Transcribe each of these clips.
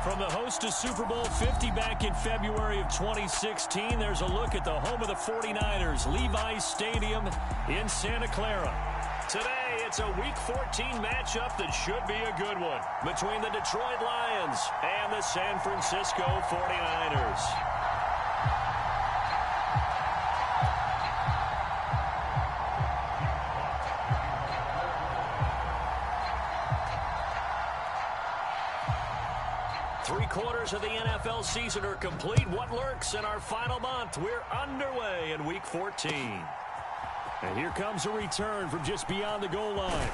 From the host to Super Bowl 50 back in February of 2016, there's a look at the home of the 49ers, Levi's Stadium in Santa Clara. Today, it's a Week 14 matchup that should be a good one between the Detroit Lions and the San Francisco 49ers. Three-quarters of the NFL season are complete. What lurks in our final month? We're underway in Week 14. And here comes a return from just beyond the goal line.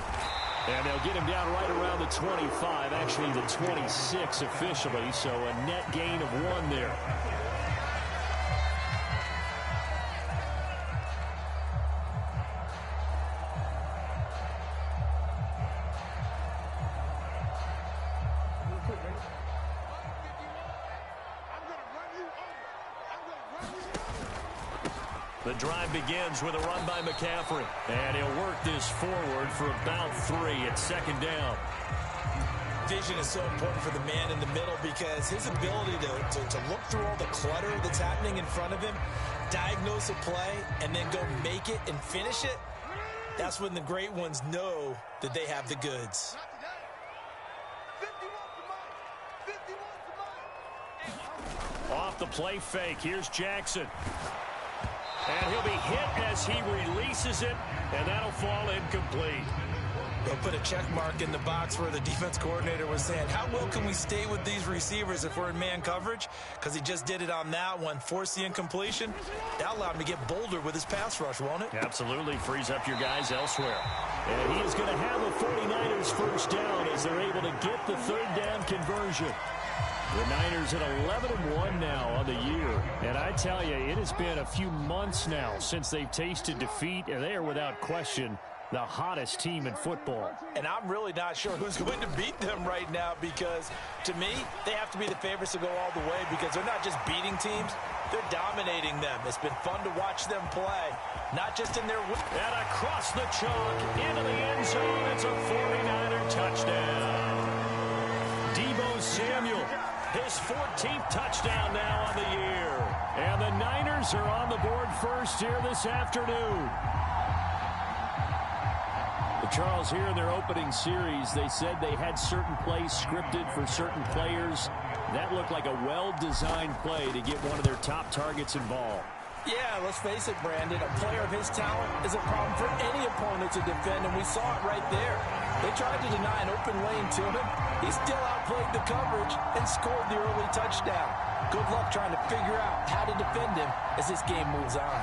And they'll get him down right around the 25, actually the 26 officially, so a net gain of 1 there. The drive begins with a run by McCaffrey. And he'll work this forward for about 3 at second down. Vision is so important for the man in the middle because his ability to look through all the clutter that's happening in front of him, diagnose a play, and then go make it and finish it, that's when the great ones know that they have the goods. Off the play fake, here's Jackson. And he'll be hit as he releases it, and that'll fall incomplete. They'll put a check mark in the box where the defense coordinator was saying, how well can we stay with these receivers if we're in man coverage? Because he just did it on that one, forced the incompletion. That allowed him to get bolder with his pass rush, won't it? Absolutely, frees up your guys elsewhere. And he is going to have the 49ers first down as they're able to get the third down conversion. The Niners at 11-1 now on the year. And I tell you, it has been a few months now since they've tasted defeat, and they are without question the hottest team in football. And I'm really not sure who's going to beat them right now because, to me, they have to be the favorites to go all the way because they're not just beating teams, they're dominating them. It's been fun to watch them play, not just in their... And across the chalk, into the end zone, it's a 49er touchdown. Deebo Samuel. His 14th touchdown now on the year. And the Niners are on the board first here this afternoon. The Charles, here in their opening series, they said they had certain plays scripted for certain players. That looked like a well-designed play to get one of their top targets involved. Yeah, let's face it, Brandon. A player of his talent is a problem for any opponent to defend, and we saw it right there. They tried to deny an open lane to him. He still outplayed the coverage and scored the early touchdown. Good luck trying to figure out how to defend him as this game moves on.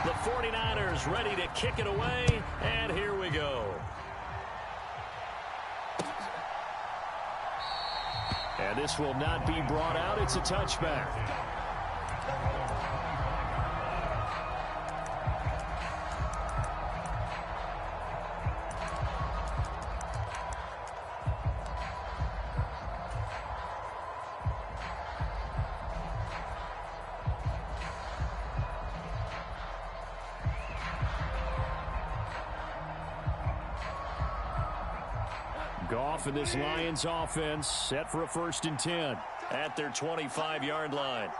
The 49ers ready to kick it away, and here we go. And this will not be brought out. It's a touchback. Goff and this Lions offense set for a 1st and 10 at their 25-yard line.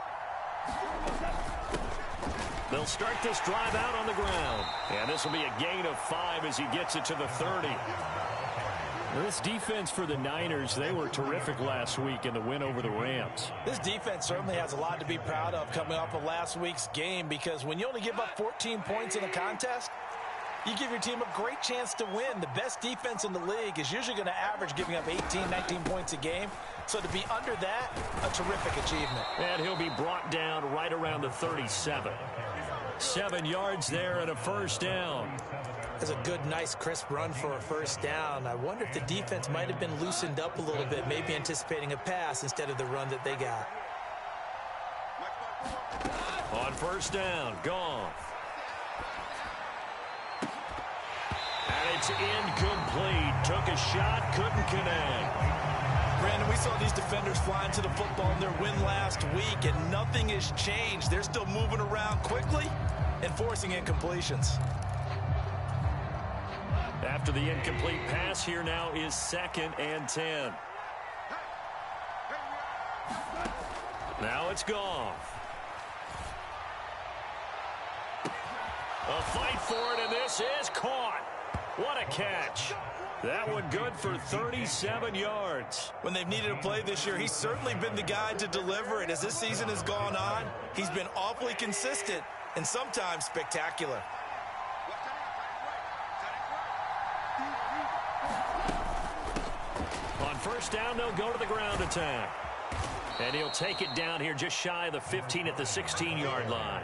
They'll start this drive out on the ground. And this will be a gain of 5 as he gets it to the 30. Now, this defense for the Niners, they were terrific last week in the win over the Rams. This defense certainly has a lot to be proud of coming off of last week's game because when you only give up 14 points in a contest, you give your team a great chance to win. The best defense in the league is usually going to average giving up 18, 19 points a game. So to be under that, a terrific achievement. And he'll be brought down right around the 37. 7 yards there and a first down. That's a good, nice, crisp run for a first down. I wonder if the defense might have been loosened up a little bit, maybe anticipating a pass instead of the run that they got. On first down, Goff. And it's incomplete. Took a shot, couldn't connect. Brandon, we saw these defenders flying to the football in their win last week, and nothing has changed. They're still moving around quickly and forcing incompletions. After the incomplete pass, here now is 2nd and 10. Now it's Goff. A fight for it, and this is caught. What a catch. That one good for 37 yards. When they've needed a play this year, he's certainly been the guy to deliver it. As this season has gone on, he's been awfully consistent and sometimes spectacular. On first down, they'll go to the ground attack. And he'll take it down here just shy of the 15 at the 16-yard line.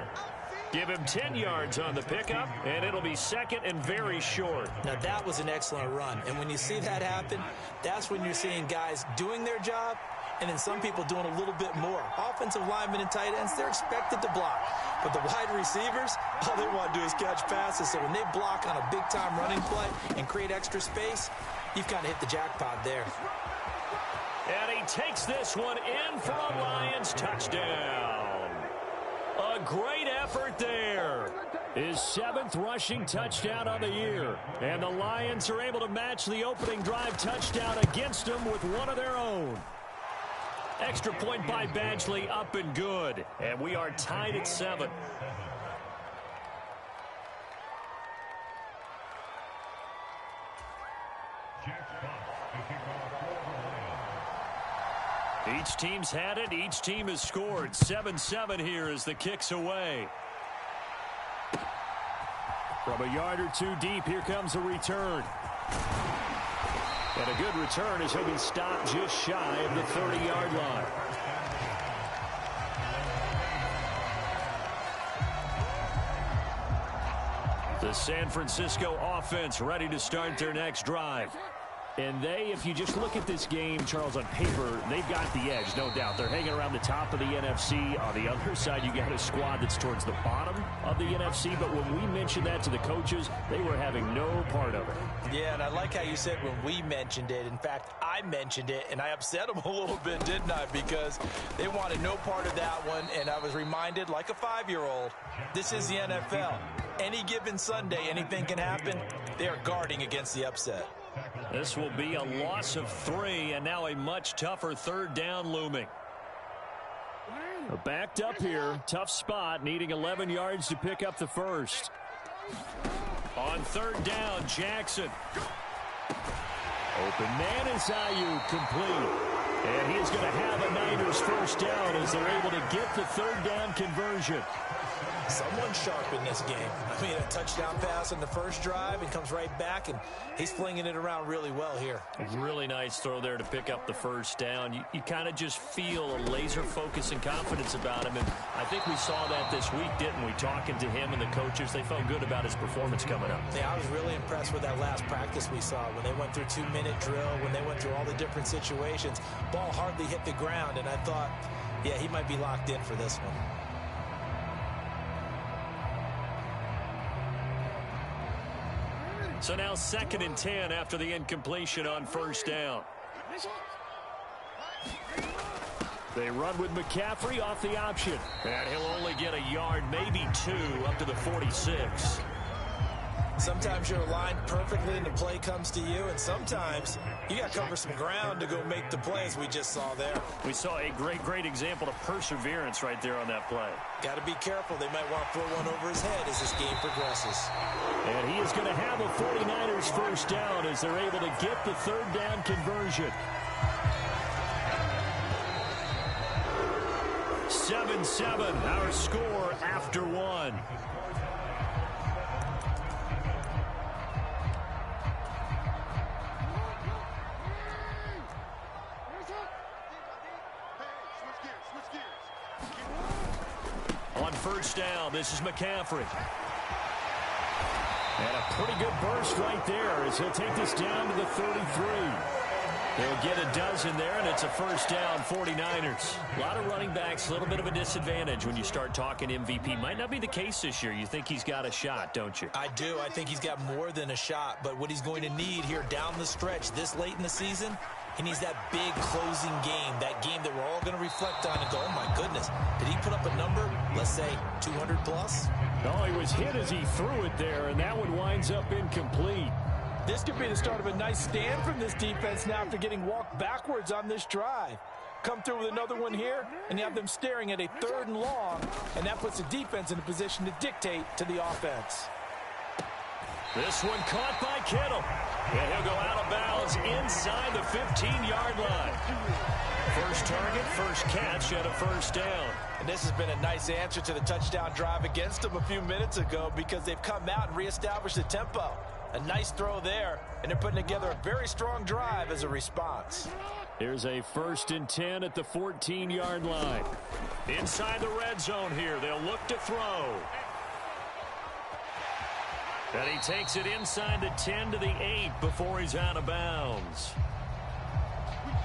Give him 10 yards on the pickup, and it'll be second and very short. Now, that was an excellent run. And when you see that happen, that's when you're seeing guys doing their job and then some people doing a little bit more. Offensive linemen and tight ends, they're expected to block. But the wide receivers, all they want to do is catch passes. So when they block on a big-time running play and create extra space, you've kind of hit the jackpot there. And he takes this one in for a Lions touchdown. A great effort there. His 7th rushing touchdown on the year. And the Lions are able to match the opening drive touchdown against them with one of their own. Extra point by Badgley, up and good. And we are tied at 7. Each team's had it. Each team has scored. 7-7 here as the kick's away. From a yard or two deep, here comes a return. And a good return as he'll be stopped just shy of the 30-yard line. The San Francisco offense ready to start their next drive. And they, if you just look at this game, Charles, on paper, they've got the edge, no doubt. They're hanging around the top of the NFC. On the other side, you got a squad that's towards the bottom of the NFC. But when we mentioned that to the coaches, they were having no part of it. Yeah, and I like how you said when we mentioned it. In fact, I mentioned it, and I upset them a little bit, didn't I? Because they wanted no part of that one, and I was reminded, like a 5-year-old, this is the NFL. Any given Sunday, anything can happen. They are guarding against the upset. This will be a loss of 3, and now a much tougher 3rd down looming. Backed up here, tough spot, needing 11 yards to pick up the first. On 3rd down, Jackson. Open man is Ayuk, complete. And he is going to have a Niners first down as they're able to get the 3rd down conversion. Someone sharp in this game. I mean, a touchdown pass on the first drive and comes right back, and he's flinging it around really well here. Really nice throw there to pick up the first down. You kind of just feel a laser focus and confidence about him, and I think we saw that this week, didn't we? Talking to him and the coaches, they felt good about his performance coming up. Yeah, I was really impressed with that last practice we saw when they went through 2-minute drill, when they went through all the different situations. Ball hardly hit the ground, and I thought, yeah, he might be locked in for this one. So now 2nd and 10 after the incompletion on first down. They run with McCaffrey off the option. And he'll only get a yard, maybe 2, up to the 46. Sometimes you're aligned perfectly and the play comes to you, and sometimes you got to cover some ground to go make the play, as we just saw there. We saw a great example of perseverance right there on that play. Got to be careful. They might want to throw one over his head as this game progresses. And he is going to have a 49ers first down as they're able to get the 3rd down conversion. 7-7, our score after 1. On first down, this is McCaffrey. And a pretty good burst right there as he'll take this down to the 33. They'll get a dozen there, and it's a first down, 49ers. A lot of running backs, a little bit of a disadvantage when you start talking MVP. Might not be the case this year. You think he's got a shot, don't you? I do. I think he's got more than a shot, but what he's going to need here down the stretch this late in the season, he needs that big closing game, that game that we're all going to reflect on and go, oh, my goodness, did he put up a number, let's say, 200 plus? No, he was hit as he threw it there, and that one winds up incomplete. This could be the start of a nice stand from this defense now after getting walked backwards on this drive. come through with another one here, and you have them staring at a 3rd and long, and that puts the defense in a position to dictate to the offense. This one caught by Kittle. And he'll go out of bounds inside the 15-yard line. First target, first catch, and a first down. And this has been a nice answer to the touchdown drive against them a few minutes ago because they've come out and reestablished the tempo. A nice throw there, and they're putting together a very strong drive as a response. Here's a 1st and 10 at the 14-yard line. Inside the red zone here, they'll look to throw. And he takes it inside the 10 to the 8 before he's out of bounds.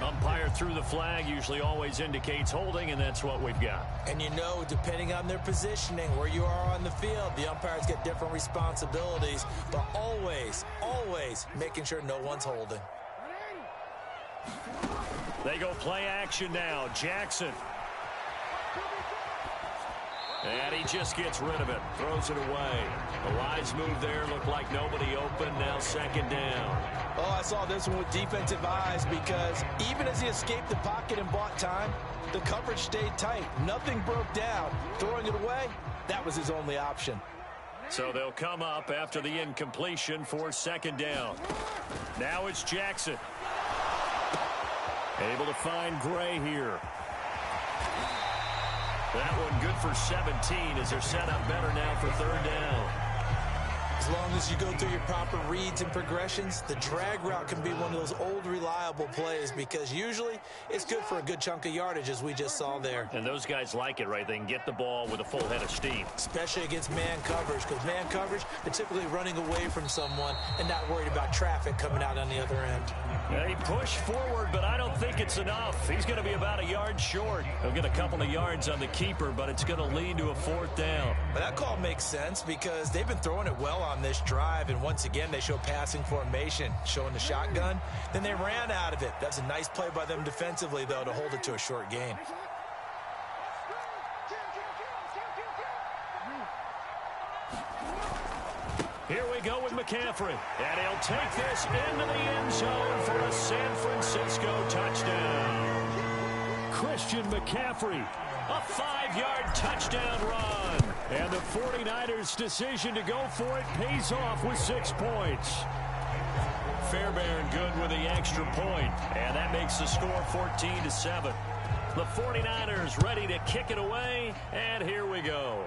Umpire threw the flag, usually always indicates holding, and that's what we've got. And you know, depending on their positioning, where you are on the field, the umpires get different responsibilities, but always, always making sure no one's holding. They go play action now. Jackson. And he just gets rid of it. Throws it away. A wise move there. Looked like nobody open. Now 2nd down. Oh, I saw this one with defensive eyes because even as he escaped the pocket and bought time, the coverage stayed tight. Nothing broke down. Throwing it away, that was his only option. So they'll come up after the incompletion for 2nd down. Now it's Jackson. Able to find Gray here. That one good for 17 as they're set up better now for 3rd down. As long as you go through your proper reads and progressions, the drag route can be one of those old reliable plays because usually it's good for a good chunk of yardage as we just saw there. And those guys like it, right? They can get the ball with a full head of steam. Especially against man coverage because man coverage, they're typically running away from someone and not worried about traffic coming out on the other end. Yeah, he pushed forward, but I don't think it's enough. He's going to be about a yard short. He'll get a couple of yards on the keeper, but it's going to lead to a 4th down. But that call makes sense because they've been throwing it well on this drive, and once again, they show passing formation, showing the shotgun. Then they ran out of it. That's a nice play by them defensively, though, to hold it to a short gain. Here we go with McCaffrey. And he'll take this into the end zone for a San Francisco touchdown. Christian McCaffrey, a 5-yard touchdown run. And the 49ers' decision to go for it pays off with 6 points. Fairbairn good with the extra point. And that makes the score 14-7. The 49ers ready to kick it away. And here we go.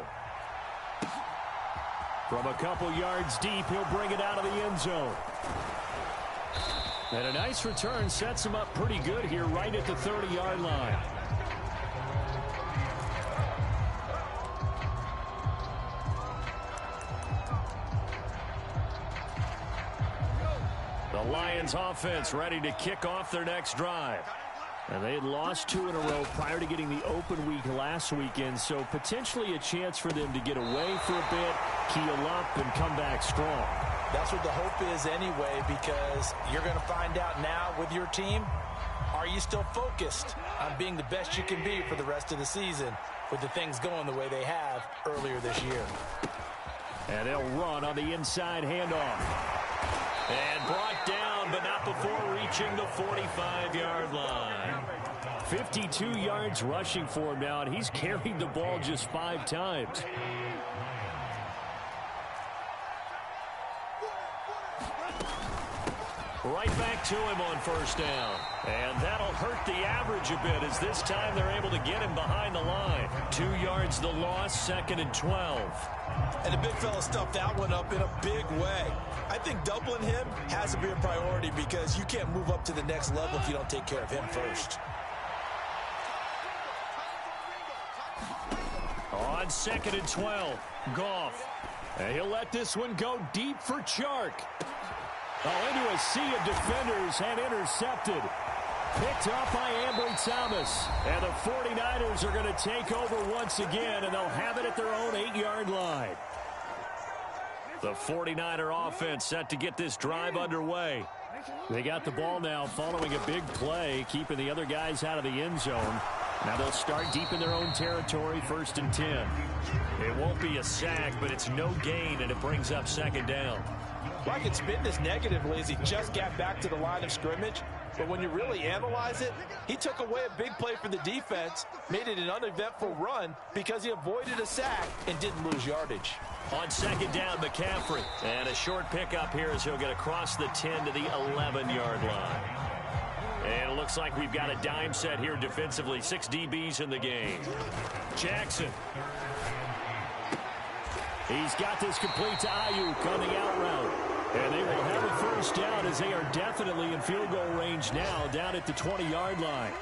From a couple yards deep, he'll bring it out of the end zone. And a nice return sets him up pretty good here right at the 30-yard line. The Lions offense ready to kick off their next drive. And they had lost 2 in a row prior to getting the open week last weekend, so potentially a chance for them to get away for a bit, keel up, and come back strong. That's what the hope is anyway, because you're going to find out now with your team, are you still focused on being the best you can be for the rest of the season with the things going the way they have earlier this year? And they'll run on the inside handoff. And brought down, but not before reaching the 45-yard line. 52 yards rushing for him now, and he's carried the ball just 5 times. Right back to him on 1st down. And that'll hurt the average a bit as this time they're able to get him behind the line. 2 yards the loss, 2nd and 12. And the big fella stuffed that one up in a big way. I think doubling him has to be a priority because you can't move up to the next level if you don't take care of him first. On 2nd and 12, Goff. And he'll let this one go deep for Chark. Oh, into a sea of defenders and intercepted. Picked up by Ambry Thomas. And the 49ers are going to take over once again, and they'll have it at their own 8-yard line. The 49er offense set to get this drive underway. They got the ball now following a big play, keeping the other guys out of the end zone. Now they'll start deep in their own territory, 1st and 10. It won't be a sack, but it's no gain, and it brings up 2nd down. Well, I can spin this negatively as he just got back to the line of scrimmage. but when you really analyze it, he took away a big play for the defense, made it an uneventful run because he avoided a sack and didn't lose yardage. On second down, McCaffrey. And a short pickup here as he'll get across the 10 to the 11-yard line. And it looks like we've got a dime set here defensively. 6 DBs in the game. Jackson. He's got this complete to Ayuk on the out route. And they will have a first down as they are definitely in field goal range now down at the 20-yard line.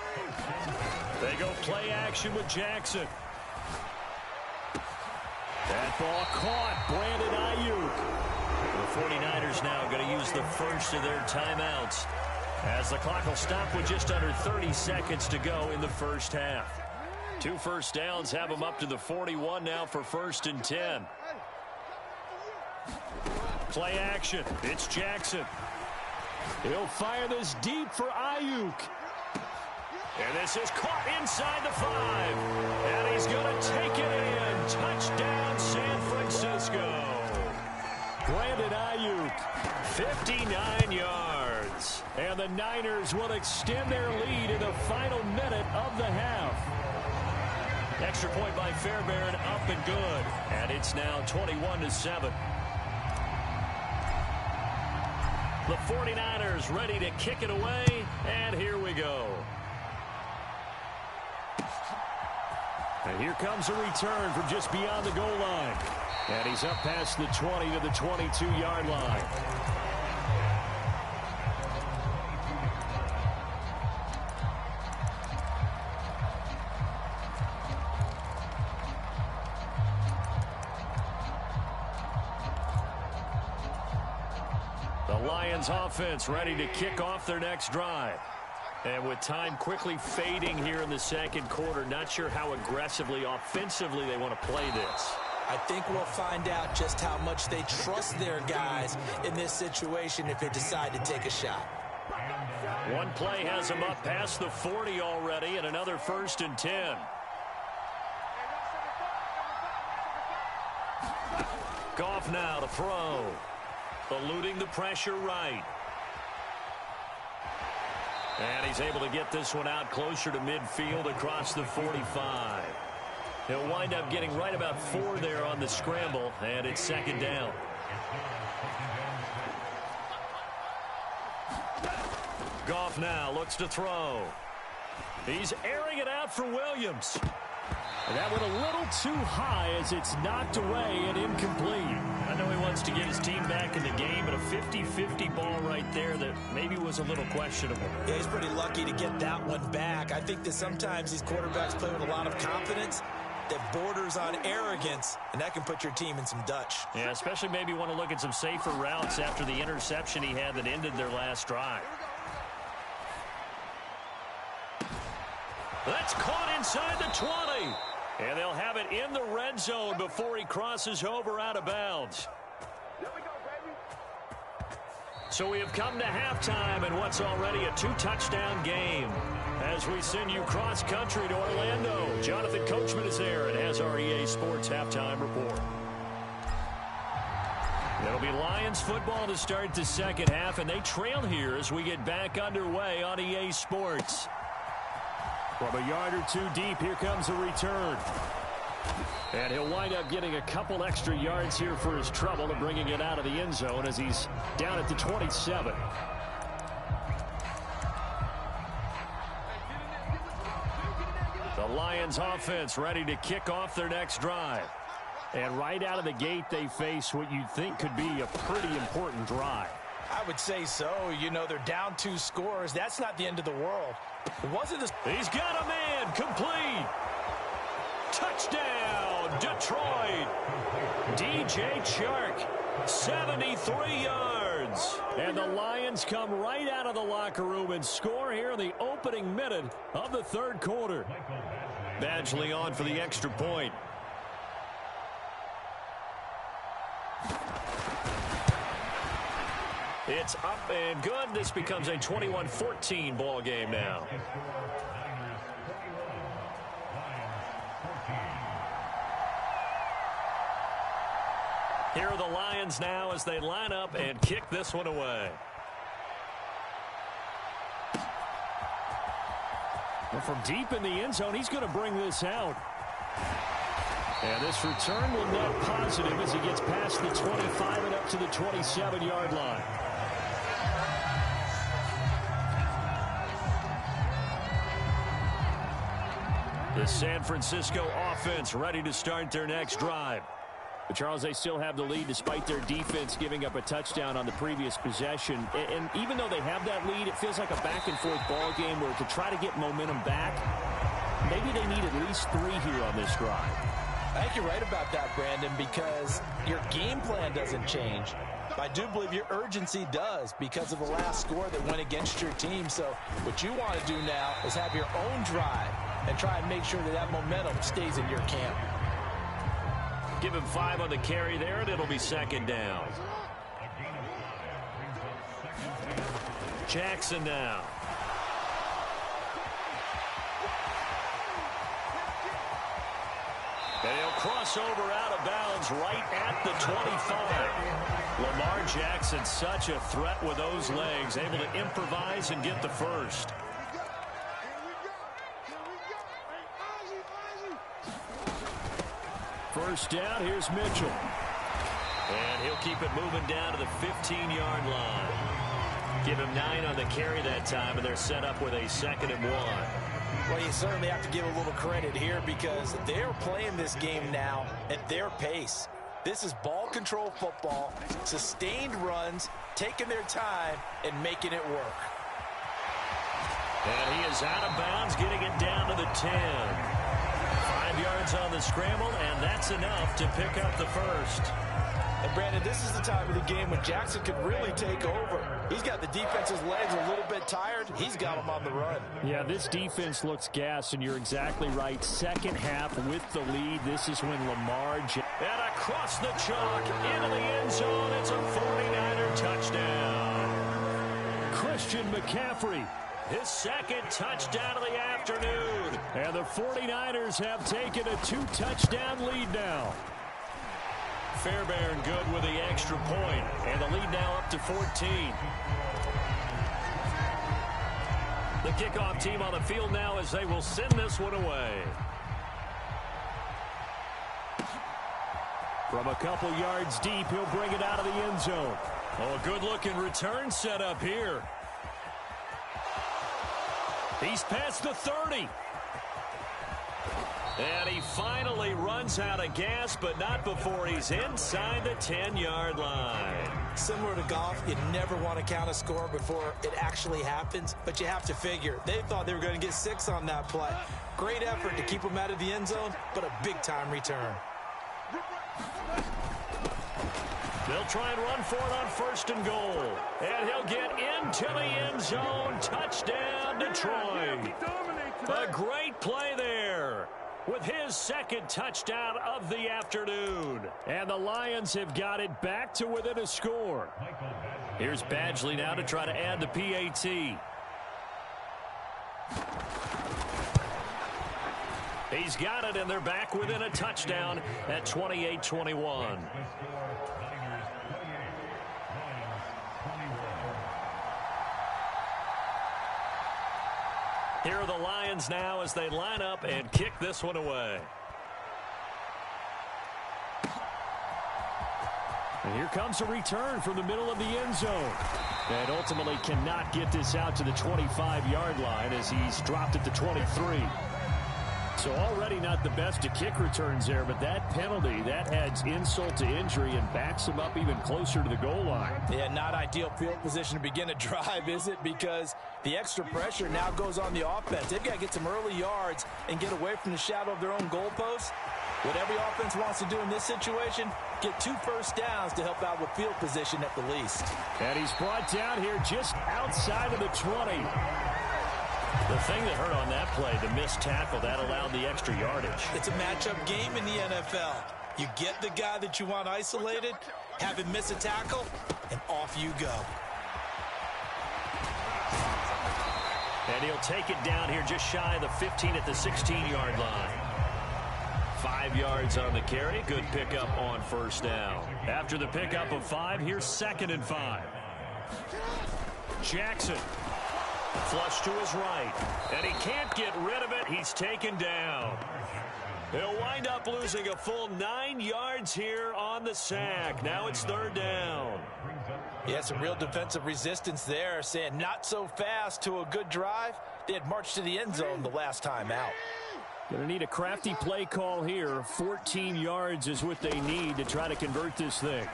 They go play action with Jackson. That ball caught. Brandon Ayuk. The 49ers now going to use the first of their timeouts as the clock will stop with just under 30 seconds to go in the first half. 2 first downs have them up to the 41 now for 1st and 10. Play action. It's Jackson. He'll fire this deep for Ayuk. And this is caught inside the 5. And he's going to take it in. Touchdown, San Francisco. Brandon Ayuk, 59 yards. And the Niners will extend their lead in the final minute of the half. Extra point by Fairbairn, up and good. And it's now 21-7. The 49ers ready to kick it away. And here we go. And here comes a return from just beyond the goal line. And he's up past the 20 to the 22-yard line. The Lions offense ready to kick off their next drive. And with time quickly fading here in the second quarter, not sure how aggressively, offensively they want to play this. I think we'll find out just how much they trust their guys in this situation if they decide to take a shot. One play has them up past the 40 already, and another 1st and 10. Goff now to throw. Eluding the pressure right. And he's able to get this one out closer to midfield across the 45. He'll wind up getting right about 4 there on the scramble, and it's 2nd down. Goff now looks to throw. He's airing it out for Williams. And that went a little too high as it's knocked away and incomplete. I know he wants to get his team back in the game, but a 50-50 ball right there that maybe was a little questionable. Yeah, he's pretty lucky to get that one back. I think that sometimes these quarterbacks play with a lot of confidence that borders on arrogance, and that can put your team in some Dutch. Yeah, especially maybe want to look at some safer routes after the interception he had that ended their last drive. That's caught inside the 20. And they'll have it in the red zone before he crosses over out of bounds. So we have come to halftime in what's already a 2-touchdown game. As we send you cross-country to Orlando, Jonathan Coachman is there and has our EA Sports halftime report. It'll be Lions football to start the second half, and they trail here as we get back underway on EA Sports. From a yard or 2 deep, here comes a return. And he'll wind up getting a couple extra yards here for his trouble and bringing it out of the end zone as he's down at the 27. The Lions offense ready to kick off their next drive. And right out of the gate, they face what you'd think could be a pretty important drive. I would say so. You know, they're down 2 scores. That's not the end of the world. It wasn't this. He's got a man complete. Touchdown, Detroit. DJ Chark, 73 yards. And the Lions come right out of the locker room and score here in the opening minute of the third quarter. Badgley on for the extra point. It's up and good. This becomes a 21-14 ball game now. Here are the Lions now as they line up and kick this one away. Well, from deep in the end zone, he's going to bring this out. And this return will net positive as he gets past the 25 and up to the 27-yard line. The San Francisco offense ready to start their next drive. But Charles, they still have the lead despite their defense giving up a touchdown on the previous possession. And even though they have that lead, it feels like a back-and-forth ball game where to try to get momentum back, maybe they need at least 3 here on this drive. I think you're right about that, Brandon, because your game plan doesn't change. I do believe your urgency does because of the last score that went against your team. So what you want to do now is have your own drive and try and make sure that that momentum stays in your camp. Give him 5 on the carry there, and it'll be second down. Jackson now. And he'll cross over out of bounds right at the 25. Lamar Jackson, such a threat with those legs, able to improvise and get the first. First down, here's Mitchell. And he'll keep it moving down to the 15-yard line. Give him 9 on the carry that time, and they're set up with a 2nd and 1. Well, you certainly have to give a little credit here because they're playing this game now at their pace. This is ball control football, sustained runs, taking their time, and making it work. And he is out of bounds, getting it down to the 10. 5 yards on the scramble, and that's enough to pick up the first. And Brandon, this is the time of the game when Jackson could really take over. He's got the defense's legs a little bit tired. He's got them on the run. Yeah, this defense looks gassed, and you're exactly right. Second half with the lead. This is when Lamar... And across the chalk, into the end zone. It's a 49er touchdown. Christian McCaffrey, his 2nd touchdown of the afternoon. And the 49ers have taken a 2-touchdown lead now. Fairbairn good with the extra point, and the lead now up to 14. The kickoff team on the field now as they will send this one away. From a couple yards deep, he'll bring it out of the end zone. Oh, a good-looking return set up here. He's past the 30. And he finally runs out of gas, but not before he's inside the 10-yard line. Similar to golf, you never want to count a score before it actually happens, but you have to figure. They thought they were going to get 6 on that play. Great effort to keep him out of the end zone, but a big-time return. They'll try and run for it on 1st and goal. And he'll get into the end zone. Touchdown, Detroit. A great play there with his 2nd touchdown of the afternoon. And the Lions have got it back to within a score. Here's Badgley now to try to add the PAT. He's got it, and they're back within a touchdown at 28-21. Here are the Lions now as they line up and kick this one away. And here comes a return from the middle of the end zone. And ultimately cannot get this out to the 25-yard line as he's dropped it to 23. So already not the best of kick returns there, but that penalty, that adds insult to injury and backs him up even closer to the goal line. Yeah, not ideal field position to begin a drive, is it? Because the extra pressure now goes on the offense. They've got to get some early yards and get away from the shadow of their own goalposts. What every offense wants to do in this situation, get 2 first downs to help out with field position at the least. And he's brought down here just outside of the 20. The thing that hurt on that play, the missed tackle, that allowed the extra yardage. It's a matchup game in the NFL. You get the guy that you want isolated, have him miss a tackle, and off you go. And he'll take it down here just shy of the 15 at the 16-yard line. 5 yards on the carry. Good pickup on 1st down. After the pickup of 5, here's 2nd and 5. Jackson. Flush to his right. And he can't get rid of it. He's taken down. He'll wind up losing a full 9 yards here on the sack. Now it's third down. Yeah, some real defensive resistance there, saying not so fast to a good drive. They had marched to the end zone the last time out. Going to need a crafty play call here. 14 yards is what they need to try to convert this thing.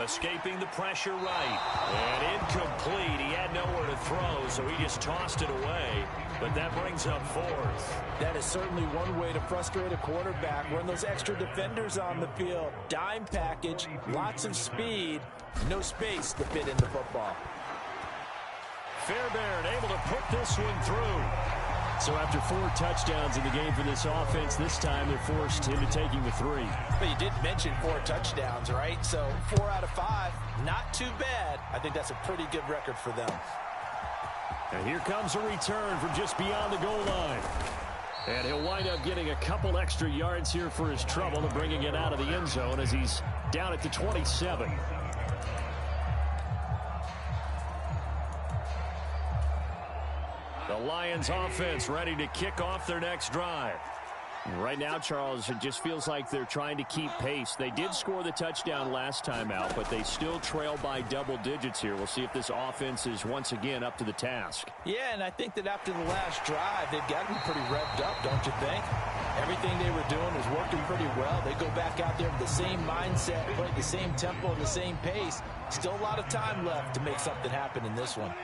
Escaping the pressure right. And incomplete. He had nowhere to throw, so he just tossed it away. But that brings up fourth. That is certainly one way to frustrate a quarterback. Run those extra defenders on the field. Dime package, lots of speed, no space to fit in the football. Fairbairn able to put this one through. So after 4 touchdowns in the game for this offense, this time they're forced into taking the 3. But you did mention 4 touchdowns, right? So 4 out of 5, not too bad. I think that's a pretty good record for them. And here comes a return from just beyond the goal line. And he'll wind up getting a couple extra yards here for his trouble and bringing it out of the end zone as he's down at the 27. The Lions offense ready to kick off their next drive. Right now, Charles, it just feels like they're trying to keep pace. They did score the touchdown last time out, but they still trail by double digits here. We'll see if this offense is once again up to the task. Yeah, and I think that after the last drive, they've got to be pretty revved up, don't you think? Everything they were doing was working pretty well. They go back out there with the same mindset, play the same tempo and the same pace. Still a lot of time left to make something happen in this one.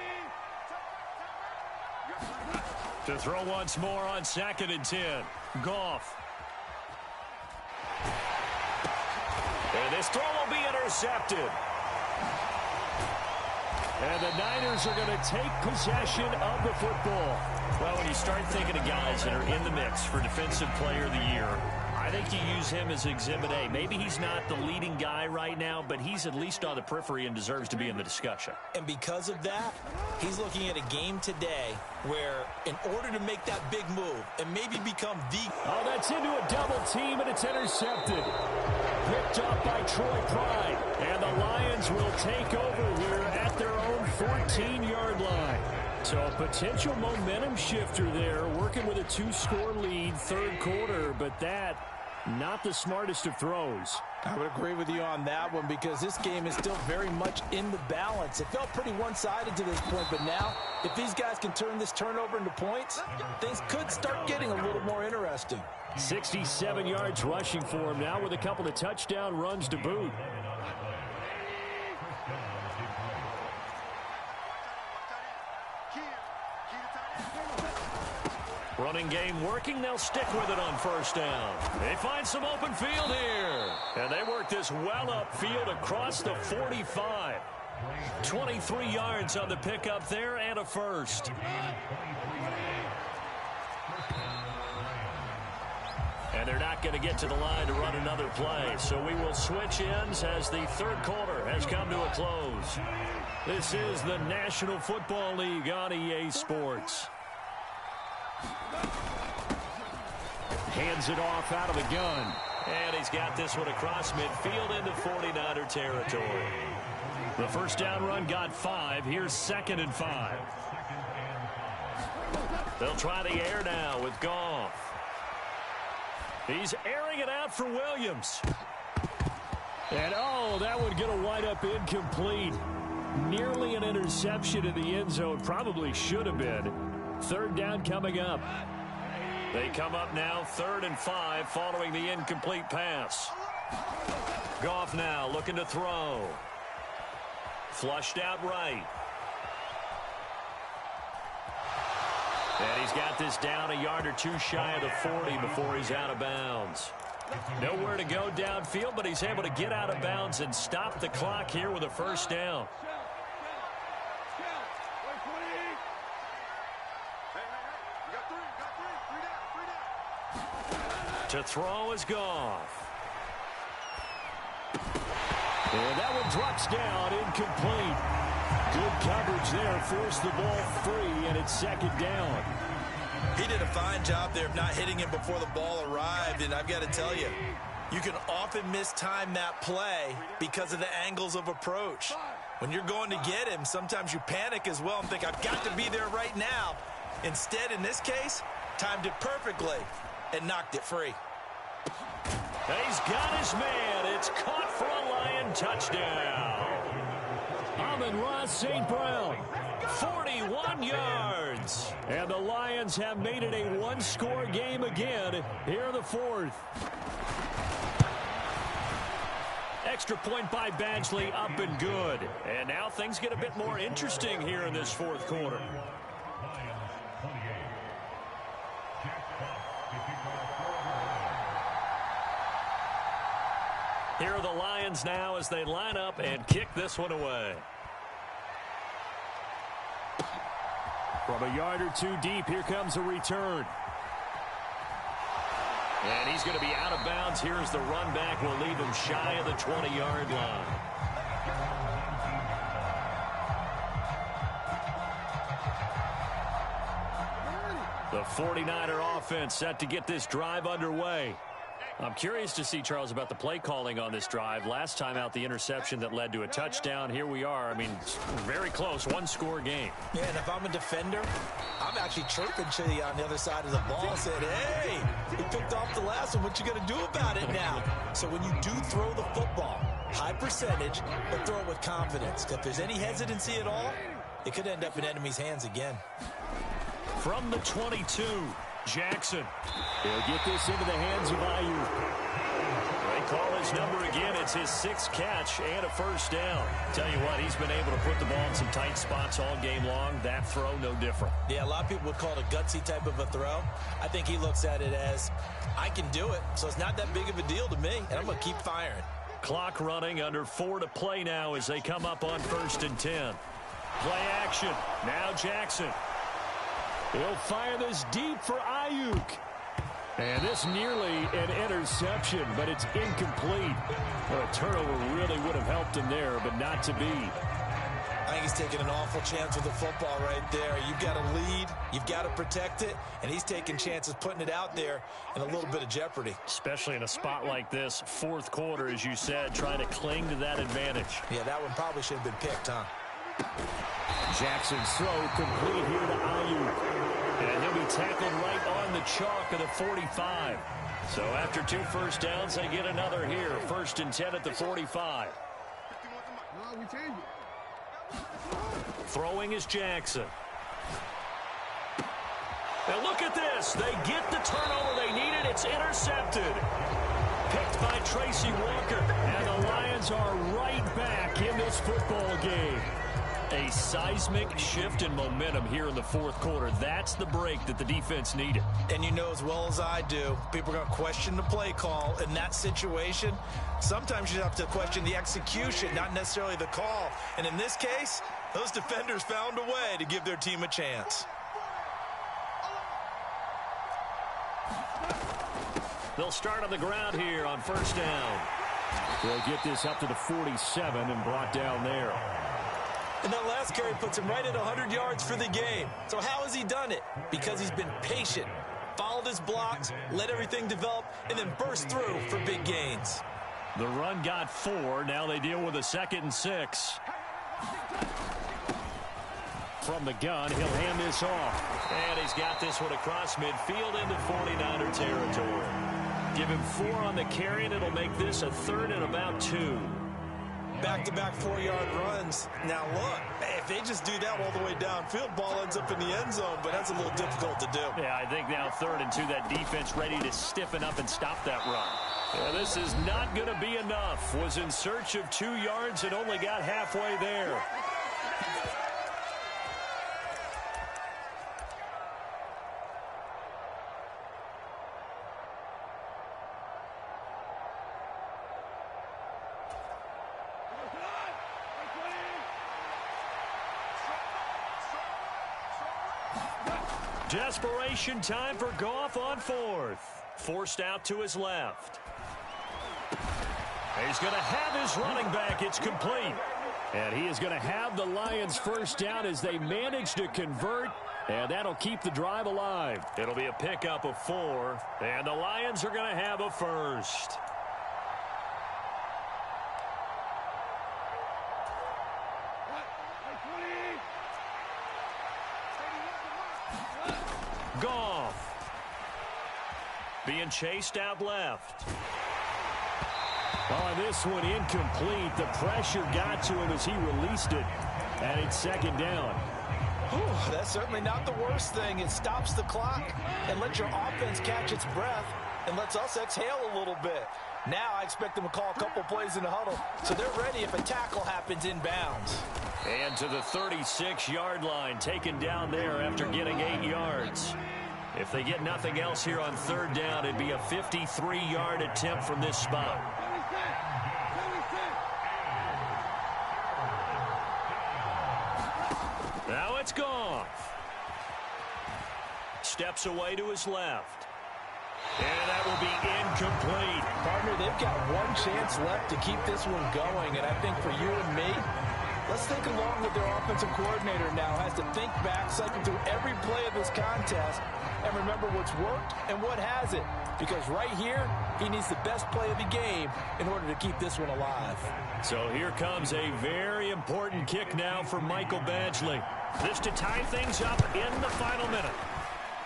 To throw once more on 2nd and 10. Goff. And this throw will be intercepted. And the Niners are going to take possession of the football. Well, when you start thinking of guys that are in the mix for Defensive Player of the Year, I think you use him as Exhibit A. Maybe he's not the leading guy right now, but he's at least on the periphery and deserves to be in the discussion. And because of that, he's looking at a game today where in order to make that big move and maybe become the... Oh, that's into a double team, and it's intercepted. Picked up by Troy Pride. And the Lions will take over here at their own 14-yard line. So a potential momentum shifter there, working with a 2-score lead, third quarter, but that, not the smartest of throws. I would agree with you on that one because this game is still very much in the balance. It felt pretty one-sided to this point, but now, if these guys can turn this turnover into points, things could start getting a little more interesting. 67 yards rushing for him now with a couple of touchdown runs to boot. Running game working. They'll stick with it on first down. They find some open field here. And they work this well upfield across the 45. 23 yards on the pickup there and a first. And they're not going to get to the line to run another play. So we will switch ends as the third quarter has come to a close. This is the National Football League on EA Sports. Hands it off out of the gun. And he's got this one across midfield into 49er territory. The first down run got 5. Here's 2nd and 5. They'll try the air now with Goff. He's airing it out for Williams. And, oh, that would get a wind-up incomplete. Nearly an interception in the end zone. Probably should have been. Third down coming up. They come up now 3rd and 5 following the incomplete pass. Goff now looking to throw. Flushed out right. And he's got this down a yard or two shy of the 40 before he's out of bounds. Nowhere to go downfield, but he's able to get out of bounds and stop the clock here with a first down. To throw is Goff. And that one drops down, incomplete. Good coverage there, forced the ball free, and it's 2nd down. He did a fine job there of not hitting him before the ball arrived, and I've got to tell you, you can often mistime that play because of the angles of approach. When you're going to get him, sometimes you panic as well and think, I've got to be there right now. Instead, in this case, timed it perfectly and knocked it free. He's got his man. It's caught for a Lion touchdown. Amon-Ra St. Brown, 41 yards. And the Lions have made it a one-score game again here in the fourth. Extra point by Badgley, up and good. And now things get a bit more interesting here in this fourth quarter. Here are the Lions now as they line up and kick this one away. From a yard or two deep, here comes a return. And he's going to be out of bounds. Here's the run back. Will leave him shy of the 20-yard line. The 49er offense set to get this drive underway. I'm curious to see, Charles, about the play calling on this drive. Last time out, the interception that led to a touchdown. Here we are. I mean, very close, one-score game. Yeah, and if I'm a defender, I'm actually chirping to you on the other side of the ball, saying, hey, he picked off the last one. What you going to do about it now? So when you do throw the football, high percentage, but throw it with confidence. If there's any hesitancy at all, it could end up in enemy's hands again. From the 22, Jackson. He'll get this into the hands of Ayuk. They call his number again. It's his sixth catch and a first down. Tell you what, he's been able to put the ball in some tight spots all game long. That throw, no different. Yeah, a lot of people would call it a gutsy type of a throw. I think he looks at it as, I can do it, so it's not that big of a deal to me, and I'm going to keep firing. Clock running, under 4 to play now as they come up on 1st and 10. Play action. Now Jackson. He'll fire this deep for Ayuk. And this nearly an interception, but it's incomplete. Well, a turnover really would have helped him there, but not to be. I think he's taking an awful chance with the football right there. You've got to lead, you've got to protect it, and he's taking chances putting it out there in a little bit of jeopardy. Especially in a spot like this, fourth quarter, as you said, trying to cling to that advantage. Yeah, that one probably should have been picked, huh? Jackson's throw complete here to Ayuk. And he'll be tackled right on the chalk of the 45. So after 2 first downs, they get another here. 1st and 10 at the 45. Throwing is Jackson. Now look at this. They get the turnover they needed. It's intercepted. Picked by Tracy Walker. And the Lions are right back in this football game. A seismic shift in momentum here in the fourth quarter. That's the break that the defense needed. And you know as well as I do, people are going to question the play call in that situation. Sometimes you have to question the execution, not necessarily the call. And in this case, those defenders found a way to give their team a chance. They'll start on the ground here on 1st down. They'll get this up to the 47 and brought down there. And that last carry puts him right at 100 yards for the game. So how has he done it? Because he's been patient, followed his blocks, let everything develop, and then burst through for big gains. The run got 4. Now they deal with a 2nd and 6. From the gun, he'll hand this off. And he's got this one across midfield into 49er territory. Give him 4 on the carry, and it'll make this a 3rd and about 2. Back-to-back 4-yard runs. Now look, if they just do that all the way downfield, ball ends up in the end zone, but that's a little difficult to do. Yeah, I think now 3rd and 2, that defense ready to stiffen up and stop that run. Yeah, this is not going to be enough. Was in search of 2 yards and only got halfway there. Desperation time for Goff on 4th. Forced out to his left. He's going to have his running back. It's complete. And he is going to have the Lions first down as they manage to convert. And that'll keep the drive alive. It'll be a pickup of 4. And the Lions are going to have a first. Goff. Being chased out left. On this one, incomplete. The pressure got to him as he released it. And it's second down. Whew, that's certainly not the worst thing. It stops the clock and lets your offense catch its breath and lets us exhale a little bit. Now I expect them to call a couple plays in the huddle, so they're ready if a tackle happens inbounds. And to the 36-yard line, taken down there after getting 8 yards. If they get nothing else here on third down, it'd be a 53-yard attempt from this spot. Now it's Goff. Steps away to his left. And that will be incomplete. Partner, they've got one chance left to keep this one going, and I think for you and me, let's think along with their offensive coordinator now has to think back, cycle through every play of this contest, and remember what's worked and what hasn't. Because right here, he needs the best play of the game in order to keep this one alive. So here comes a very important kick now for Michael Badgley. This to tie things up in the final minute.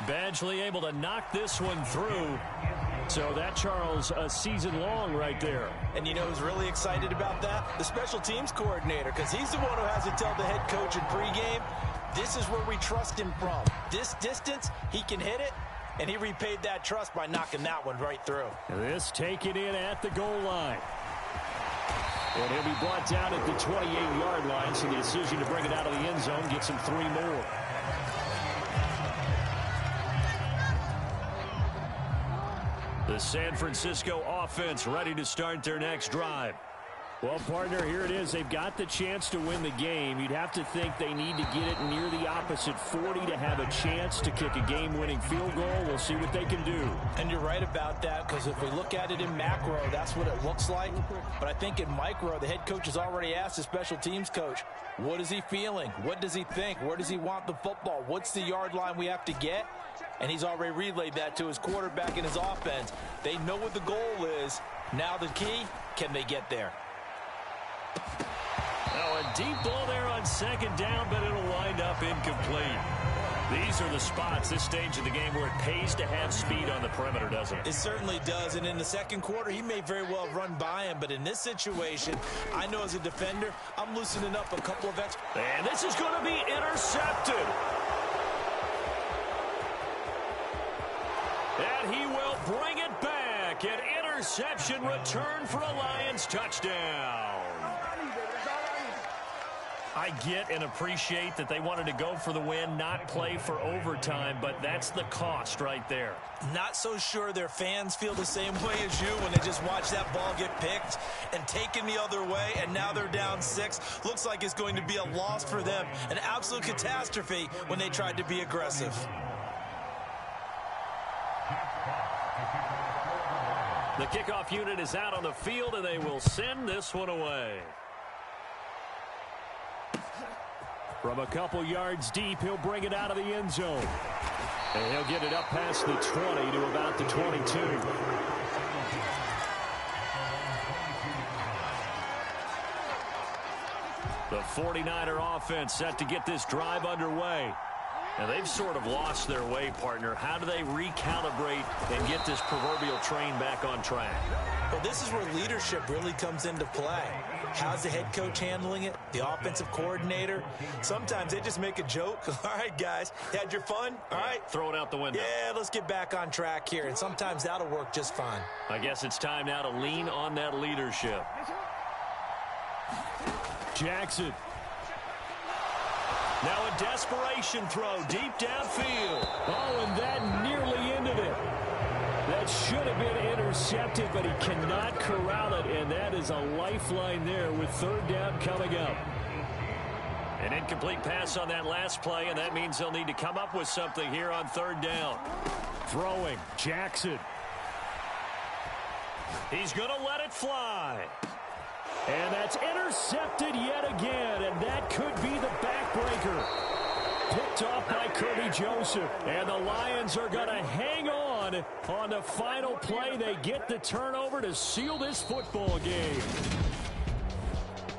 Badgley able to knock this one through. So that, Charles, a season long right there. And you know who's really excited about that? The special teams coordinator, because he's the one who has to tell the head coach in pregame, this is where we trust him from. This distance, he can hit it, and he repaid that trust by knocking that one right through. This taken in at the goal line. And he'll be brought down at the 28-yard line, so the decision to bring it out of the end zone gets him 3 more. The San Francisco offense ready to start their next drive. Well, partner, here it is. They've got the chance to win the game. You'd have to think they need to get it near the opposite 40 to have a chance to kick a game-winning field goal. We'll see what they can do. And you're right about that, because if we look at it in macro, that's what it looks like. But I think in micro, the head coach has already asked the special teams coach, what is he feeling? What does he think? Where does he want the football? What's the yard line we have to get? And he's already relayed that to his quarterback and his offense. They know what the goal is. Now the key, can they get there? Oh, a deep ball there on second down, but it'll wind up incomplete. These are the spots, this stage of the game, where it pays to have speed on the perimeter, doesn't it? It certainly does, and in the second quarter, he may very well have run by him, but in this situation, I know as a defender, I'm loosening up a couple of extra. And this is going to be intercepted. And he will bring it back. An interception return for a Lions touchdown. I get and appreciate that they wanted to go for the win, not play for overtime, but that's the cost right there. Not so sure their fans feel the same way as you when they just watch that ball get picked and taken the other way, and now they're down 6. Looks like it's going to be a loss for them, an absolute catastrophe when they tried to be aggressive. The kickoff unit is out on the field, and they will send this one away. From a couple yards deep, he'll bring it out of the end zone. And he'll get it up past the 20 to about the 22. The 49er offense set to get this drive underway. And they've sort of lost their way, partner. How do they recalibrate and get this proverbial train back on track? Well, this is where leadership really comes into play. How's the head coach handling it? The offensive coordinator? Sometimes they just make a joke. All right, guys, had your fun? All right. Throw it out the window. Yeah, let's get back on track here. And sometimes that'll work just fine. I guess it's time now to lean on that leadership. Jackson. Now a desperation throw deep downfield. Oh, and that nearly ended it. That should have been intercepted, but he cannot corral it, and that is a lifeline there with third down coming up. An incomplete pass on that last play, and that means they'll need to come up with something here on third down. Throwing, Jackson. He's going to let it fly. And that's intercepted yet again, and that could be the backbreaker. Picked off by Kirby Joseph, and the Lions are going to hang on the final play. They get the turnover to seal this football game.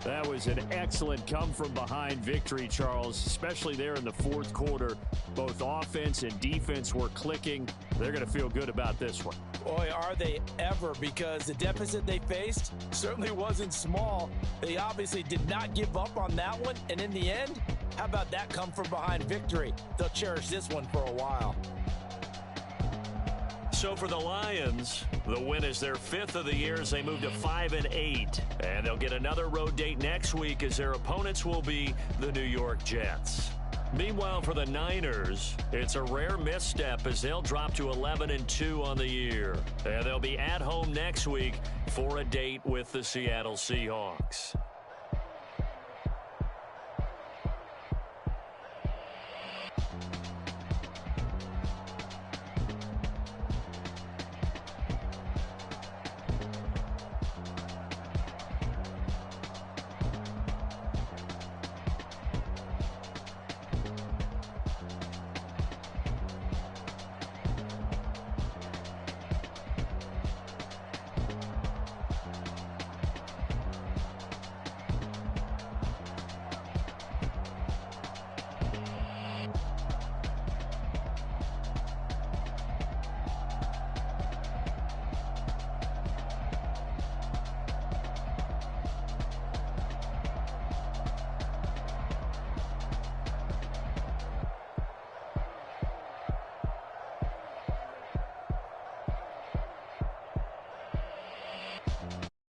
That was an excellent come-from-behind victory, Charles, especially there in the fourth quarter. Both offense and defense were clicking. They're going to feel good about this one. Boy, are they ever, because the deficit they faced certainly wasn't small. They obviously did not give up on that one, and in the end, how about that come-from-behind victory? They'll cherish this one for a while. So for the Lions, the win is their fifth of the year as they move to 5-8. And they'll get another road date next week as their opponents will be the New York Jets. Meanwhile, for the Niners, it's a rare misstep as they'll drop to 11-2 on the year. And they'll be at home next week for a date with the Seattle Seahawks.